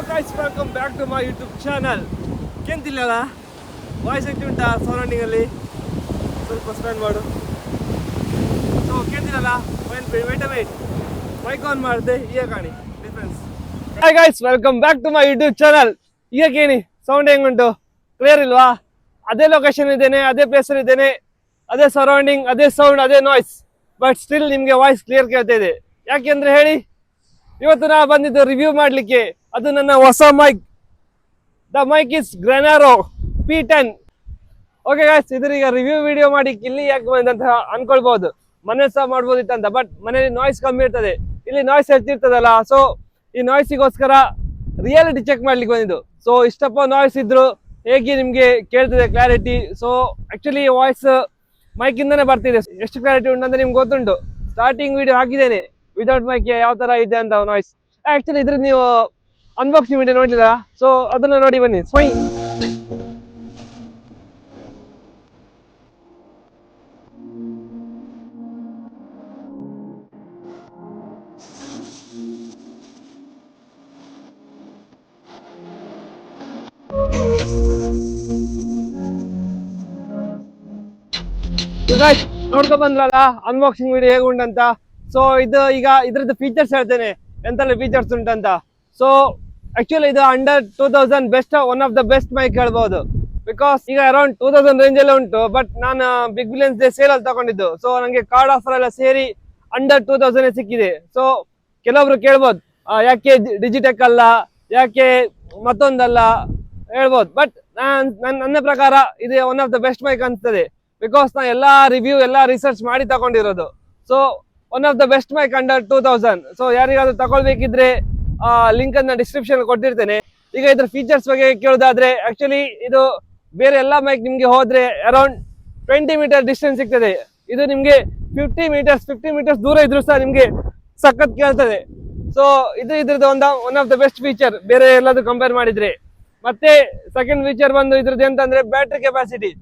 guys, welcome back to my YouTube channel. ಕೇಂತಿಲ್ಲಲ್ಲ voice ಐತಿ ಉಂಟಾ ಸರೌಂಡಿಂಗ್ ಅಲ್ಲಿ ಸ್ವಲ್ಪ ಸ್ಪೆಂಡ್ ಮಾಡು. ಸೊ ಕೇಂತಿಲ್ಲಲ್ಲ ವೇಟ್ ಮೈಕ್ ಆನ್ ಮಾಡಿದೆ ಈಗ ಕಾಣಿ difference. Hi guys, welcome back to my YouTube channel. ಈಗ ಕೇಳಿ ಸೌಂಡ್ ಹೆಂಗುಂಟು, ಕ್ಲಿಯರ್ ಇಲ್ವಾ? ಅದೇ ಲೊಕೇಶನ್ ಇದ್ದೇನೆ, ಅದೇ ಪ್ಲೇಸ್ ಅಲ್ಲಿ ಇದ್ದೇನೆ, ಅದೇ ಸರೌಂಡಿಂಗ್, ಅದೇ ಸೌಂಡ್, ಅದೇ ನಾಯ್ಸ್, ಬಟ್ ಸ್ಟಿಲ್ ನಿಮಗೆ ವಾಯ್ಸ್ ಕ್ಲಿಯರ್ ಕೇಳ್ತಾ ಇದೆ. ಯಾಕೆಂದ್ರೆ ಹೇಳಿ, ಇವತ್ತು ನಾ ಬಂದಿದ್ದು ರಿವ್ಯೂ ಮಾಡಲಿಕ್ಕೆ. ಅದು ನನ್ನ ಹೊಸ ಮೈಕ್. ದ ಮೈಕ್ ಇಸ್ ಗ್ರೆನಾರೋ P10. ಓಕೆ ಗಾಯ್ಸ್, ಇದರೀಗ ರಿವ್ಯೂ ವಿಡಿಯೋ ಮಾಡಿ ಇಲ್ಲಿ ಯಾಕೆ ಬಂದಂತ ಅನ್ಕೊಳ್ಬಹುದು, ಮನೆ ಸಹ ಮಾಡ್ಬೋದಿತ್ತಂತ. ಬಟ್ ಮನೇಲಿ ನಾಯ್ಸ್ ಕಮ್ಮಿ ಇರ್ತದೆ, ಇಲ್ಲಿ ನಾಯ್ಸ್ ಹೆಚ್ಚಿರ್ತದಲ್ಲ. ಸೊ ಈ ನಾಯ್ಸಿಗೋಸ್ಕರ ರಿಯಾಲಿಟಿ ಚೆಕ್ ಮಾಡ್ಲಿಕ್ಕೆ ಬಂದಿದ್ದು. ಸೊ ಇಷ್ಟಪ್ಪ ನಾಯ್ಸ್ ಇದ್ರು ಹೇಗೆ ನಿಮ್ಗೆ ಕೇಳ್ತದೆ clarity. So actually voice mic ಇಂದಾನೆ ಬರ್ತಿದೆ. ಎಷ್ಟು ಕ್ಲಾರಿಟಿ ಉಂಟು ಅಂತ ನಿಮ್ಗೆ ಗೊತ್ತುಂಟು. ಸ್ಟಾರ್ಟಿಂಗ್ ವಿಡಿಯೋ ಹಾಕಿದ್ದೇನೆ ವಿದೌಟ್ ಮೈಕ್ ಯಾವ ತರ ಇದೆ ಅಂತ ನಾಯ್ಸ್. ಆಕ್ಚುಲಿ ಇದ್ರ ನೀವು ಅನ್ಬಾಕ್ಸಿಂಗ್ ವಿಡಿಯೋ ನೋಡ್ಲಿಲ್ಲ, ಸೊ ಅದನ್ನ ನೋಡಿ ಬನ್ನಿ. ನೋಡ್ಕೊ ಬಂದ್ರಲ್ಲ ಅನ್ಬಾಕ್ಸಿಂಗ್ ವಿಡಿಯೋ ಹೇಗುಂಟಂತ. ಸೊ ಇದು ಈಗ ಇದ್ರದ್ದು ಫೀಚರ್ಸ್ ಹೇಳ್ತೇನೆ, ಎಂತೆಲ್ಲ ಫೀಚರ್ಸ್ ಉಂಟಂತ. ಸೊ ಆಕ್ಚುಲಿ ಇದು under 2000 best, one of the best mic ಹೇಳ್ಬಹುದು. ಬಿಕಾಸ್ ಈಗ ಅರೌಂಡ್ 2000 ರೇಂಜ್ ಎಲ್ಲ ಉಂಟು, ಬಟ್ ನಾನು ಬಿಗ್ ಬಿಲಿಯನ್ಸ್ ಡೇ ಸೇಲ್ ಅಲ್ಲಿ ತಗೊಂಡಿದ್ದು. ಸೊ ನನಗೆ ಕಾರ್ಡ್ ಆಫರ್ ಎಲ್ಲ ಸೇರಿ ಅಂಡರ್ 2000 ಸಿಕ್ಕಿದೆ. ಸೊ ಕೆಲವೊಬ್ರು ಕೇಳ್ಬೋದು, ಯಾಕೆ ಡಿಜಿಟೆಕ್ ಅಲ್ಲ, ಯಾಕೆ ಮತ್ತೊಂದಲ್ಲ ಹೇಳ್ಬೋದು. ಬಟ್ ನನ್ನ ಪ್ರಕಾರ ಇದು one of the best mic ಅನ್ಸ್ತದೆ. ಬಿಕಾಸ್ ನಾ ಎಲ್ಲಾ ರಿವ್ಯೂ ಎಲ್ಲ ರಿಸರ್ಚ್ ಮಾಡಿ ತಗೊಂಡಿರೋದು. So one of the best mic under 2000. So ಯಾರಿಗಾದ್ರೂ ತಗೊಳ್ಬೇಕಿದ್ರೆ ಲಿಂಕ್ ಅನ್ನ ಡಿಸ್ಕ್ರಿಪ್ಷನ್ ಕೊಟ್ಟಿರ್ತೇನೆ. ಈಗ ಇದ್ರ ಫೀಚರ್ಸ್ ಬಗ್ಗೆ ಕೇಳೋದಾದ್ರೆ, ಆಕ್ಚುಲಿ ಇದು ಬೇರೆ ಎಲ್ಲ ಮೈಕ್ ನಿಮ್ಗೆ ಹೋದ್ರೆ ಅರೌಂಡ್ 20 ಮೀಟರ್ ಡಿಸ್ಟೆನ್ಸ್ ಸಿಗ್ತದೆ. ಇದು ನಿಮ್ಗೆ 50 ಮೀಟರ್ಸ್ ದೂರ ಇದ್ರು ಸಹ ನಿಮ್ಗೆ ಸಖತ್ ಕೇಳ್ತದೆ. ಸೊ ಇದು ಇದ್ರದ್ದು one of the best feature ಬೇರೆ ಎಲ್ಲದೂ ಕಂಪೇರ್ ಮಾಡಿದ್ರೆ. ಮತ್ತೆ ಸೆಕೆಂಡ್ ಫೀಚರ್ ಬಂದು ಇದ್ರದ್ದು ಎಂತಂದ್ರೆ ಬ್ಯಾಟ್ರಿ ಕೆಪಾಸಿಟಿ.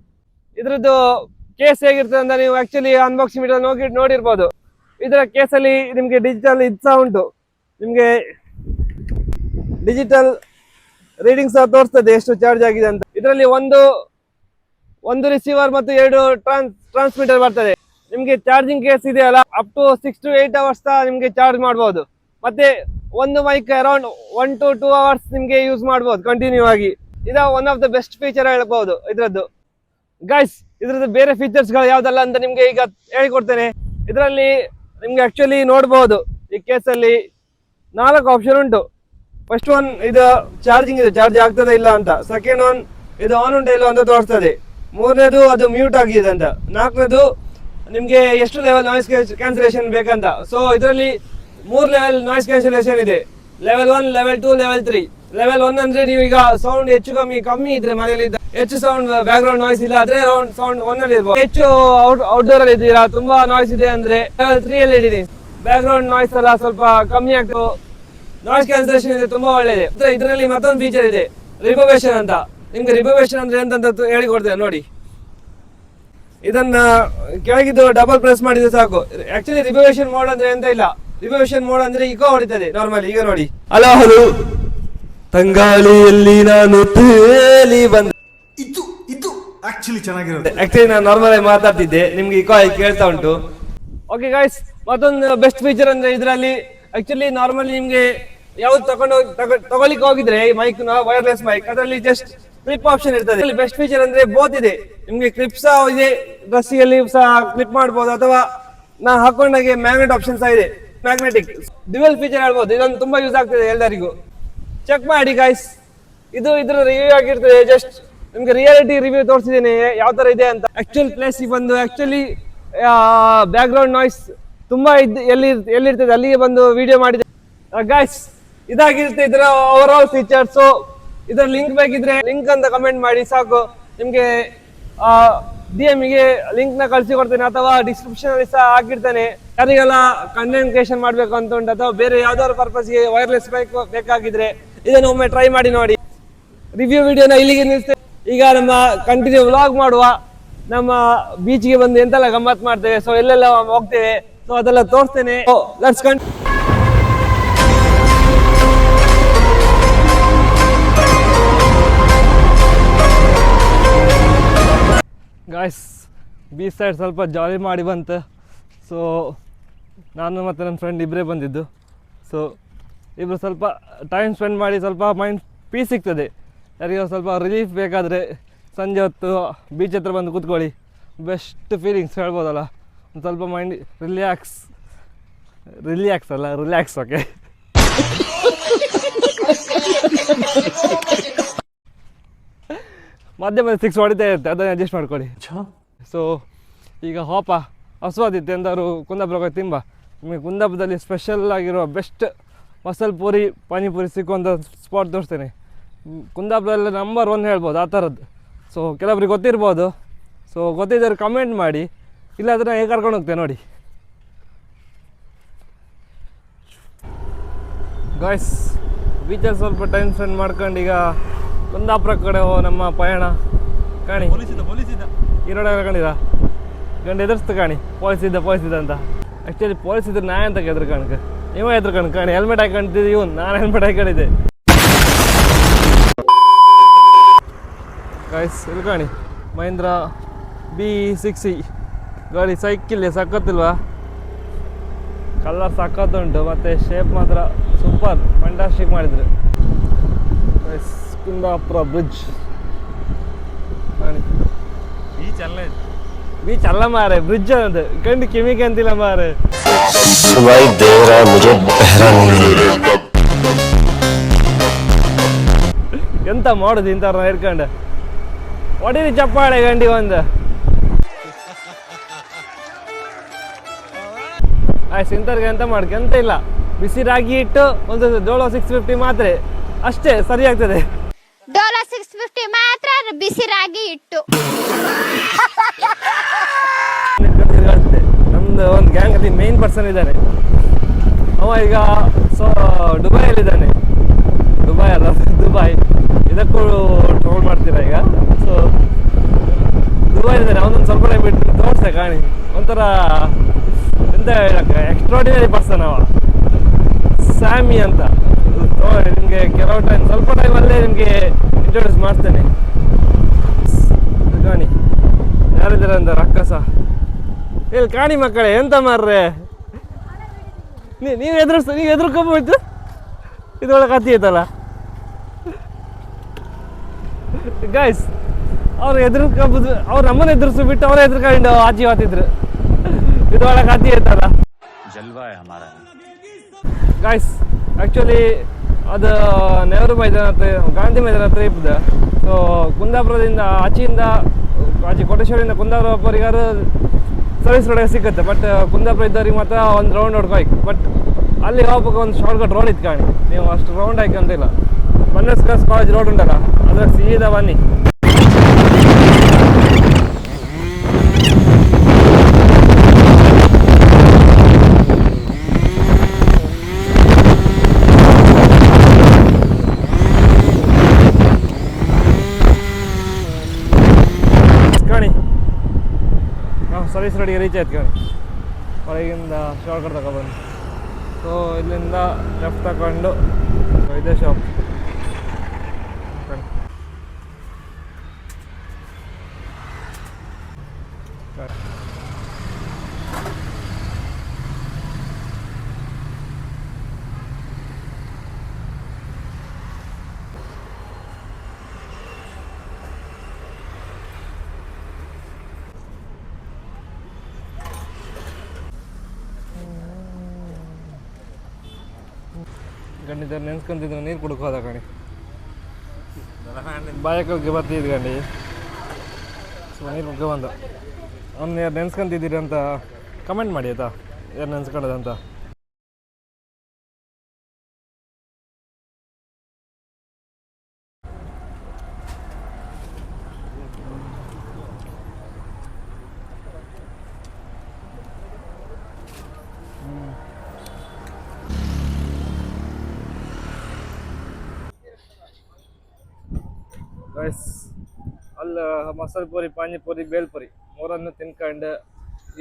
ಇದ್ರದ್ದು ಕೇಸ್ ಹೇಗಿರ್ತದೆ ಅಂತ ನೀವು ಆಕ್ಚುಲಿ ಅನ್ಬಾಕ್ಸಿಂಗ್ ವಿಡಿಯೋ ನೋಡಿರ್ಬೋದು. ಇದರ ಕೇಸಲ್ಲಿ ನಿಮ್ಗೆ ಡಿಜಿಟಲ್ ಇದು ಸಹ ಉಂಟು, ನಿಮ್ಗೆ ಡಿಜಿಟಲ್ ರೀಡಿಂಗ್ ಸಹ ತೋರಿಸ್ತದೆ ಎಷ್ಟು ಚಾರ್ಜ್ ಆಗಿದೆ ಅಂತ. ಇದರಲ್ಲಿ ಒಂದು ರಿಸೀವರ್ ಮತ್ತು 2 ಟ್ರಾನ್ಸ್ಮಿಟರ್ ಬರ್ತದೆ. ನಿಮ್ಗೆ ಚಾರ್ಜಿಂಗ್ ಕೇಸ್ ಇದೆಯಲ್ಲ, ಅಪ್ ಟು 6 to 8 ಅವರ್ಸ್ ಸಹ ನಿಮ್ಗೆ ಚಾರ್ಜ್ ಮಾಡಬಹುದು. ಮತ್ತೆ ಒಂದು ಮೈಕ್ ಅರೌಂಡ್ 1 to 2 ಅವರ್ಸ್ ನಿಮ್ಗೆ ಯೂಸ್ ಮಾಡಬಹುದು ಕಂಟಿನ್ಯೂ ಆಗಿ. ಇದು one of the best feature ಹೇಳ್ಬಹುದು ಇದ್ರದ್ದು. ಗೈಸ್, ಇದ್ರದ್ದು ಬೇರೆ ಫೀಚರ್ಸ್ ಗಳು ಯಾವ್ದಲ್ಲ ಅಂತ ನಿಮ್ಗೆ ಈಗ ಹೇಳಿಕೊಡ್ತೇನೆ. ಇದರಲ್ಲಿ ನಿಮ್ಗೆ ಆಕ್ಚುಲಿ ನೋಡಬಹುದು, ಈ ಕೇಸಲ್ಲಿ 4 ಆಪ್ಷನ್ ಉಂಟು. ಫಸ್ಟ್ ಒನ್ ಇದು ಚಾರ್ಜಿಂಗ್ ಇದೆ, ಚಾರ್ಜ್ ಆಗ್ತದೆ ಇಲ್ಲ ಅಂತ. ಸೆಕೆಂಡ್ ಒನ್ ಇದು ಆನ್ ಉಂಟು ಇಲ್ಲ ಅಂತ ತೋರಿಸ್ತದೆ. ಮೂರನೇದು ಅದು ಮ್ಯೂಟ್ ಆಗಿದೆ ಅಂತ. ನಾಲ್ಕನೇದು ನಿಮ್ಗೆ ಎಷ್ಟು ಲೆವೆಲ್ ನಾಯ್ಸ್ ಕ್ಯಾನ್ಸಲೇಷನ್ ಬೇಕಂತ. ಸೊ ಇದರಲ್ಲಿ 3 ಲೆವೆಲ್ ನಾಯ್ಸ್ ಕ್ಯಾನ್ಸಲೇಷನ್ ಇದೆ. Level 1, level 2, level 3. ಲೆವೆಲ್ 1 ಅಂದ್ರೆ ನೀವು ಈಗ ಸೌಂಡ್ ಹೆಚ್ಚು ಕಮ್ಮಿ ಇದ್ರೆ ಮನೇಲಿ ಹೆಚ್ಚು ಸೌಂಡ್ ಬ್ಯಾಕ್ ಗ್ರೌಂಡ್ ನಾಯ್ಸ್ ಇಲ್ಲ ಆದ್ರೆ ಸೌಂಡ್ 1 ಅಲ್ಲಿ ಇರ್ಬೋದು. ಹೆಚ್ಚು ಔಟ್ಡೋರ್ ಅಲ್ಲಿ ಇದ್ದೀರಾ, ತುಂಬಾ ನಾಯ್ಸ್ ಇದೆ ಅಂದ್ರೆ ಲೆವೆಲ್ 3 ಅಲ್ಲಿ ಇದ್ದೀನಿ. ಬ್ಯಾಕ್ ಗ್ರೌಂಡ್ ನಾಯ್ಸ್ ಎಲ್ಲ ಸ್ವಲ್ಪ ಕಮ್ಮಿ ಆಗ್ತದೆ, ನಾಯ್ಸ್ ಕ್ಯಾನ್ಸಲೇಷನ್ ಇದೆ, ತುಂಬಾ ಒಳ್ಳೆಯದು. ಇದರಲ್ಲಿ ಮತ್ತೊಂದು ಫೀಚರ್ ಇದೆ, ರಿಬವೇಷನ್ ಅಂತ. ನಿಮ್ಗೆ ರಿಬವೇಷನ್ ಅಂದ್ರೆ ಎಂತ ಹೇಳಿಕೊಡ್ತೇನೆ ನೋಡಿ. ಇದನ್ನ ಕೆಳಗಿದ್ದು ಡಬಲ್ ಪ್ರೆಸ್ ಮಾಡಿದ್ರೆ ಸಾಕು. ಆಕ್ಚುಲಿ ರಿಬವೇಷನ್ ಮೋಡ್ ಅಂದ್ರೆ ಎಂತ ಇಲ್ಲ. ರಿಬವೇಷನ್ ಮೋಡ್ ಅಂದ್ರೆ ಇಕೋ ಹೊಡಿತದೆ ನಾರ್ಮಲಿ. ಈಗ ನೋಡಿ, ಹಲೋ ತಂಗಾಳಿಯಲ್ಲಿ ನಾನು ತೇಲಿ ಬಂದೆ. ಇದು ಆಕ್ಚುಲಿ ಚೆನ್ನಾಗಿರುತ್ತೆ. ಆಕ್ಚುಲಿ ನಾನು ನಾರ್ಮಲ್ ಆಗಿ ಮಾತಾಡ್ತಿದ್ದೆ, ನಿಮ್ಗೆ ಇಕೋ ಆಗಿ ಕೇಳ್ತಾ ಉಂಟು. ಓಕೆ ಗೈಸ್, ಮತ್ತೊಂದು ಬೆಸ್ಟ್ ಫೀಚರ್ ಅಂದ್ರೆ ಇದರಲ್ಲಿ ಆಕ್ಚುಲಿ ನಾರ್ಮಲಿ ನಿಮ್ಗೆ ಯಾವ್ದು ತಗೊಳ್ಳಿಕ್ಕೆ ಹೋಗಿದ್ರೆ ಮೈಕ್ ವೈರ್ಲೆಸ್ ಮೈಕ್, ಅದರಲ್ಲಿ ಜಸ್ಟ್ ಕ್ಲಿಪ್ ಆಪ್ಷನ್ ಇರ್ತದೆ. ಬೆಸ್ಟ್ ಫೀಚರ್ ಅಂದ್ರೆ ಬೋತ್ ಇದೆ. ನಿಮ್ಗೆ ಕ್ಲಿಪ್ ಸಹ ಇದೆ, ಡ್ರೆಸ್ಸಿಯಲ್ಲಿ ಸಹ ಕ್ಲಿಪ್ ಮಾಡಬಹುದು, ಅಥವಾ ನಾ ಹಾಕೊಂಡಾಗೆ ಮ್ಯಾಗ್ನೆಟ್ ಆಪ್ಷನ್ ಸಹ ಇದೆ, ಮ್ಯಾಗ್ನೆಟಿಕ್ ಡ್ಯುಯಲ್ ಫೀಚರ್ ಹೇಳ್ಬೋದು. ಇದೊಂದು ತುಂಬಾ ಯೂಸ್ ಆಗ್ತದೆ ಎಲ್ಲರಿಗೂ. ಚೆಕ್ ಮಾಡಿ ಗೈಸ್, ಇದು ಇದ್ರ ರಿವ್ಯೂ ಆಗಿರ್ತದೆ. ಜಸ್ಟ್ ನಿಮ್ಗೆ ರಿಯಾಲಿಟಿ ರಿವ್ಯೂ ತೋರಿಸಿದ್ದೇನೆ ಯಾವ ತರ ಇದೆ ಅಂತ. ಆಕ್ಚುಲ್ ಪ್ಲೇಸ್ ಬಂದು ಆಕ್ಚುಲಿ ಬ್ಯಾಕ್ ಗ್ರೌಂಡ್ ನಾಯ್ಸ್ ತುಂಬಾ ಎಲ್ಲಿರ್ತದೆ ಅಲ್ಲಿಗೆ ಬಂದು ವಿಡಿಯೋ ಮಾಡಿದೆ ಗೈಸ್. ಇದಾಗಿರುತ್ತೆ ಇದರ ಓವರ್ ಆಲ್ ಫೀಚರ್ಸ್. ಸೊ ಇದರ ಲಿಂಕ್ ಬೇಕಿದ್ರೆ ಲಿಂಕ್ ಅಂತ ಕಮೆಂಟ್ ಮಾಡಿ ಸಾಕು. ನಿಮ್ಗೆ DM ಗೆ ಲಿಂಕ್ ನ ಕಳಿಸಿ ಕೊಡ್ತೇನೆ, ಅಥವಾ ಡಿಸ್ಕ್ರಿಪ್ಷನ್ ಅಲ್ಲಿ ಸಹ ಹಾಕಿರ್ತೇನೆ. ಯಾರಿಗೆಲ್ಲ ಕಂಟೆಂಟ್ ಕ್ರಿಯೇಷನ್ ಮಾಡ್ಬೇಕು ಅಂತ ಉಂಟು, ಅಥವಾ ಬೇರೆ ಯಾವ್ದಾದ್ರು ಪರ್ಪಸ್ಗೆ ವೈರ್ಲೆಸ್ ಬೈಕ್ ಬೇಕಾಗಿದ್ರೆ ಇದನ್ನು ಒಮ್ಮೆ ಟ್ರೈ ಮಾಡಿ ನೋಡಿ. ರಿವ್ಯೂ ವಿಡಿಯೋನ ಇಲ್ಲಿಗೆ ನಿಲ್ಲಿಸ್ತೇನೆ. ಈಗ ನಮ್ಮ ಕಂಟಿನ್ಯೂ ವ್ಲಾಗ್ ಮಾಡುವ. ನಮ್ಮ ಬೀಚ್ಗೆ ಬಂದು ಎಂತೆಲ್ಲ ಗಮ್ಮತ್ ಮಾಡ್ತೇವೆ, ಸೊ ಎಲ್ಲೆಲ್ಲ ಹೋಗ್ತೇವೆ, ಸೊ ಅದೆಲ್ಲ ತೋರಿಸ್ತೇನೆ. Let's continue. Guys beach side ಸ್ವಲ್ಪ ಜಾಲಿ ಮಾಡಿ ಬಂತು. ಸೊ ನಾನು ಮತ್ತು ನನ್ನ ಫ್ರೆಂಡ್ ಇಬ್ಬರೇ ಬಂದಿದ್ದು. ಸೊ ಇಬ್ಬರು ಸ್ವಲ್ಪ ಟೈಮ್ ಸ್ಪೆಂಡ್ ಮಾಡಿ ಸ್ವಲ್ಪ ಮೈಂಡ್ ಪೀಸ್ ಸಿಗ್ತದೆ. ಯಾರಿಗೂ ಸ್ವಲ್ಪ ರಿಲೀಫ್ ಬೇಕಾದರೆ ಸಂಜೆ ಹೊತ್ತು ಬೀಚ್ ಹತ್ರ ಬಂದು ಕೂತ್ಕೊಳ್ಳಿ, ಬೆಸ್ಟ್ ಫೀಲಿಂಗ್ಸ್ ಹೇಳ್ಬೋದಲ್ಲ. ಒಂದು ಸ್ವಲ್ಪ ಮೈಂಡ್ ರಿಲ್ಯಾಕ್ಸ್ ಓಕೆ. ಮಧ್ಯೆ 6 ಹೊಡಿತಾ ಇರುತ್ತೆ, ಅದನ್ನು ಅಡ್ಜಸ್ಟ್ ಮಾಡ್ಕೊಳ್ಳಿ. ಸೊ ಈಗ ಹಸುವಾದಿತ್ತೆ ಎಂದವರು ಕುಂದಾಪುರಕ್ಕೆ ತಿಂಬ. ನಿಮಗೆ ಕುಂದಾಪುರದಲ್ಲಿ ಸ್ಪೆಷಲ್ ಆಗಿರೋ ಬೆಸ್ಟ್ ಮಸಾಲೆ ಪೂರಿ ಪಾನಿಪುರಿ ಸಿಕ್ಕುವಂಥ ಸ್ಪಾಟ್ ತೋರಿಸ್ತೇನೆ. ಕುಂದಾಪುರದಲ್ಲಿ ನಂಬರ್ 1 ಹೇಳ್ಬೋದು ಆ ಥರದ್ದು. ಸೊ ಕೆಲವರಿಗೆ ಗೊತ್ತಿರ್ಬೋದು. ಸೊ ಗೊತ್ತಿದ್ದವ್ರು ಕಮೆಂಟ್ ಮಾಡಿ, ಇಲ್ಲಾಂದರೆ ಹೇಗೆ ಕರ್ಕೊಂಡು ಹೋಗ್ತೇನೆ ನೋಡಿ. ಗಾಯ್ಸ್ ಬೀಚಲ್ಲಿ ಸ್ವಲ್ಪ ಟೈಮ್ ಸ್ಪೆಂಡ್ ಮಾಡ್ಕೊಂಡು ಈಗ ಕುಂದಾಪುರ ಕಡೆ ನಮ್ಮ ಪಯಣ. ಕಾಣಿ ಈ ರೋಡ್ ಕಂಡಿರಾ ಗಂಡು ಎದುರಿಸ್ತು ಕಾಣಿ, ಪೊಲೀಸ್ ಇದ್ದ ಅಂತ. ಆ್ಯಕ್ಚುಲಿ ಪೊಲೀಸ್ ಇದ್ರೆ ನಾ ಅಂತ ಎದುರು ಕಣಕ್ಕೆ, ನೀವೇ ಎದುರು ಕಾಣಿ. ಹೆಲ್ಮೆಟ್ ಹಾಕೊಂಡಿದ್ದೀವಿ, ನಾನು ಹೆಲ್ಮೆಟ್ ಹಾಕೊಂಡಿದ್ದೆ. ಗಾಯ್ಸ್ ಇಲ್ಲಿ ಕಾಣಿ ಮಹೀಂದ್ರ B60 ಗಾಡಿ, ಸೈಕಿಲ್ ಸಖತ್ತಿಲ್ವಾ? ಕಲರ್ ಸಖತ್ತುಂಟು ಮತ್ತು ಶೇಪ್ ಮಾತ್ರ ಸೂಪರ್ ಫ್ಯಾಂಟಾಸ್ಟಿಕ್ ಮಾಡಿದ್ರು. ಗಾಯ್ಸ್ ಕುಂದಾಪುರ ಬ್ರಿಡ್ಜ್ ಬೀಚ್ ಅಲ್ಲ ಮಾರೆ, ಬ್ರಿಡ್ಜ್ ಅನ್ನೋದು ಕಂಡು ಕಿಮಿಗೆ ಅಂತಿಲ್ಲ ಮಾರೆ. ಎಂತ ಮಾಡೋದು ಇಂಥವ್ರನ್ನ ಹಿಡ್ಕೊಂಡು ಹೊಡೀರಿ ಚಪ್ಪಾಳೆ ಗಂಡಿ ಒಂದು. ಆಯ್ತು ಇಂಥವ್ರಿಗೆ ಎಂತ ಮಾಡ್ಕೆ ಎಂತ ಇಲ್ಲ, ಬಿಸಿ ರಾಗಿ ಇಟ್ಟು ಒಂದು ಡೋಲೋ 650 ಮಾತ್ರ ಅಷ್ಟೇ ಸರಿ ಆಗ್ತದೆ. ಡೋಲೋ 650 ಮಾತ್ರ ಬಿಸಿ ರಾಗಿ ಇಟ್ಟು. ನಮ್ದು ಒಂದು ಗ್ಯಾಂಗ್ ಅಲ್ಲಿ ಮೇನ್ ಪರ್ಸನ್ ಇದ್ದಾನೆ, ಅವ ಈಗ ದುಬೈಯಲ್ಲಿದ್ದಾನೆ. ದುಬೈ ಇದಕ್ಕೂ ಟ್ರೋಲ್ ಮಾಡ್ತೀರಾ ಈಗ. ಸೊ ದುಬೈ ಇದ್ದಾನೆ, ಅವನೊಂದು ಸ್ವಲ್ಪ ಟೈಮ್ ಬಿಟ್ಟು ತೋರಿಸ್ತೆ ಕಾಣಿ. ಒಂಥರ ಎಂತ ಹೇಳಕ್ಕೆ ಎಕ್ಸ್ಟ್ರಾಡಿನರಿ ಪರ್ಸನ್ ಅವ, ಸ್ಯಾಮಿ ಅಂತ. ನಿಮಗೆ ಕೆಲವು ಟೈಮ್ ಸ್ವಲ್ಪ ಟೈಮಲ್ಲೇ ನಿಮಗೆ ಇಂಟ್ರೊಡ್ಯೂಸ್ ಮಾಡ್ತೇನೆ. ಕಾಣಿ ಯಾರಿದ್ದಾರೆ ಅಂತ ರಕ್ಕಸ ಇಲ್ಲಿ ಕಾಣಿ ಮಕ್ಕಳೇ, ಎಂತ ಮಾರ್ರೆ ನೀವು ಎದುರ್ಕೊಬೋಯ್ತು. ಇದೊಳಗೆ ಕತ್ತಿ ಐತಲ್ಲ ಗಾಯ್ಸ್, ಅವ್ರು ಎದುರ್ಕೊಬೋದು, ಅವ್ರು ನಮ್ಮನ್ನ ಎದುರಿಸಿ ಬಿಟ್ಟು ಅವ್ರ ಎದುರ್ಕೊಂಡು ಆಚೆ ಹೋಗ್ತಿದ್ರು. ಇದೊಳಗೆ ಕತ್ತಿ ಐತಲ್ಲ ಗಾಯ್ಸ್. ಆ್ಯಕ್ಚುಲಿ ಅದು ನೆಹರು ಮೈದಾನ ಹತ್ರ, ಗಾಂಧಿ ಮೈದಾನ ಹತ್ರ ಇಪ್ಪದ. ಸೊ ಕುಂದಾಪುರದಿಂದ ಆಚೆ ಕೋಟೇಶ್ವರಿಂದ ಕುಂದಾಪುರವರೆಗಾರು ಸರ್ವಿಸ್ ರೋಡಿಗೆ ಸಿಗುತ್ತೆ. ಬಟ್ ಕುಂದಾಪುರ ಇದ್ದವ್ರಿಗೆ ಮಾತ್ರ ಒಂದು ರೌಂಡ್ ಹೊಡ್ಕೋಯ್ತು. ಬಟ್ ಅಲ್ಲಿ ಹೋಗ್ಬೇಕು ಒಂದು ಶಾರ್ಟ್ಕಟ್ ರೋಡ್ ಇತ್ತು ಕಾಣಿ, ನೀವು ಅಷ್ಟು ರೌಂಡ್ ಹಾಕಂತಿಲ್ಲ. ಬನ್ನರ್ಸ್ ಕಾಲೇಜ್ ರೋಡ್ ಉಂಟಲ್ಲ, ಅದ್ರ ಸೀದಾ ಬನ್ನಿ. ಕಾಣಿ ನಾವು ಸರ್ವಿಸ್ ರೋಡಿಗೆ ರೀಚ್ ಆಯ್ತು ಕಾಣಿ. ಹೊರಗಿಂದ ಶಾರ್ಟ್ಕಟ್ ತಗೊಬಂದು, ಸೊ ಇಲ್ಲಿಂದ ಲೆಫ್ಟ್ ತಗೊಂಡು ಇದೇ ಶಾಪ್. ಗಂಡಿದ್ದಾರೆ ನೆನ್ಸ್ಕೊಂತಿದ್ರು, ನೀರು ಕುಡ್ಕೋ ಹೋದ ಕಣಿ, ಬಾಯಕ್ಕೆ ಬರ್ತಿದ್ದು ಗಂಡಿ. ಸೊ ನೀರು ಕುಡ್ಕೊ ಬಂದು ಅವ್ನು ಯಾರು ನೆನ್ಸ್ಕೊಂತಿದ್ದೀರಿ ಅಂತ ಕಮೆಂಟ್ ಮಾಡಿ ಆಯ್ತಾ, ಯಾರು ನೆನ್ಸ್ಕೊಳ್ಳೋದಂತ. ಗೈಸ್ ಅಲ್ಲಿ ಮಸಾಲೆ ಪೂರಿ, ಪಾನಿಪುರಿ, ಬೇಲ್ಪುರಿ ಮೂರನ್ನು ತಿನ್ಕೊಂಡು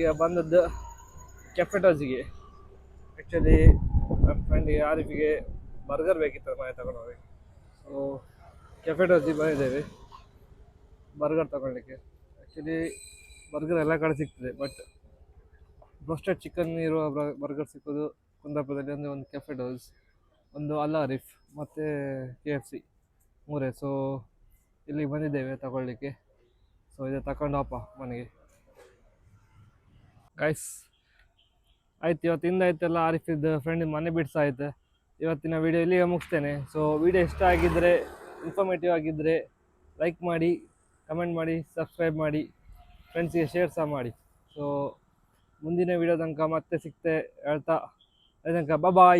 ಈಗ ಬಂದದ್ದು ಕೆಫೆಟೋಜಿಗೆ. ಆ್ಯಕ್ಚುಲಿ ನನ್ನ ಫ್ರೆಂಡಿಗೆ ಆರಿಫಿಗೆ ಬರ್ಗರ್ ಬೇಕಿತ್ತು ಮನೆ ತಗೊಂಡೋಗಿ. ಸೊ ಕೆಫೆಟೋಜಿ ಬಂದಿದ್ದೇವೆ ಬರ್ಗರ್ ತಗೊಳ್ಳಿಕ್ಕೆ. ಆ್ಯಕ್ಚುಲಿ ಬರ್ಗರ್ ಎಲ್ಲ ಕಡೆ ಸಿಗ್ತದೆ, ಬಟ್ ರೋಸ್ಟೆಡ್ ಚಿಕನ್ ಇರುವ ಬರ್ಗರ್ ಸಿಕ್ಕೋದು ಕುಂದಾಪುರದಲ್ಲಿ ಅಂದರೆ ಒಂದು ಕೆಫೆ ಡೋಸ್, ಒಂದು ಅಲ್ ಆರಿಫ್ ಮತ್ತು KFC ಮೂರೇ. ಸೊ ಇಲ್ಲಿಗೆ ಬಂದಿದ್ದೇವೆ ತಗೊಳ್ಳಿಕ್ಕೆ. ಸೊ ಇದು ತಗೊಂಡಪ್ಪ ಮನೆಗೆ ಗೈಸ್. ಆಯ್ತು, ಇವತ್ತಿಂದ ಆಯ್ತೆಲ್ಲ ಆರಿಫಿದ್ದು ಫ್ರೆಂಡ್ ಮನೆ ಬಿಡ್ಸ್ ಆಯ್ತು. ಇವತ್ತಿನ ವಿಡಿಯೋ ಇಲ್ಲಿಗೆ ಮುಗಿಸ್ತೇನೆ. ಸೊ ವಿಡಿಯೋ ಇಷ್ಟ ಆಗಿದ್ದರೆ, ಇನ್ಫಾರ್ಮೇಟಿವ್ ಆಗಿದ್ದರೆ ಲೈಕ್ ಮಾಡಿ, ಕಮೆಂಟ್ ಮಾಡಿ, ಸಬ್ಸ್ಕ್ರೈಬ್ ಮಾಡಿ, ಫ್ರೆಂಡ್ಸಿಗೆ ಶೇರ್ ಸಹ ಮಾಡಿ. ಸೊ ಮುಂದಿನ ವಿಡಿಯೋ ತನಕ ಮತ್ತೆ ಸಿಗ್ತೆ ಹೇಳ್ತಾ, ತನಕ ಬಾಯ್.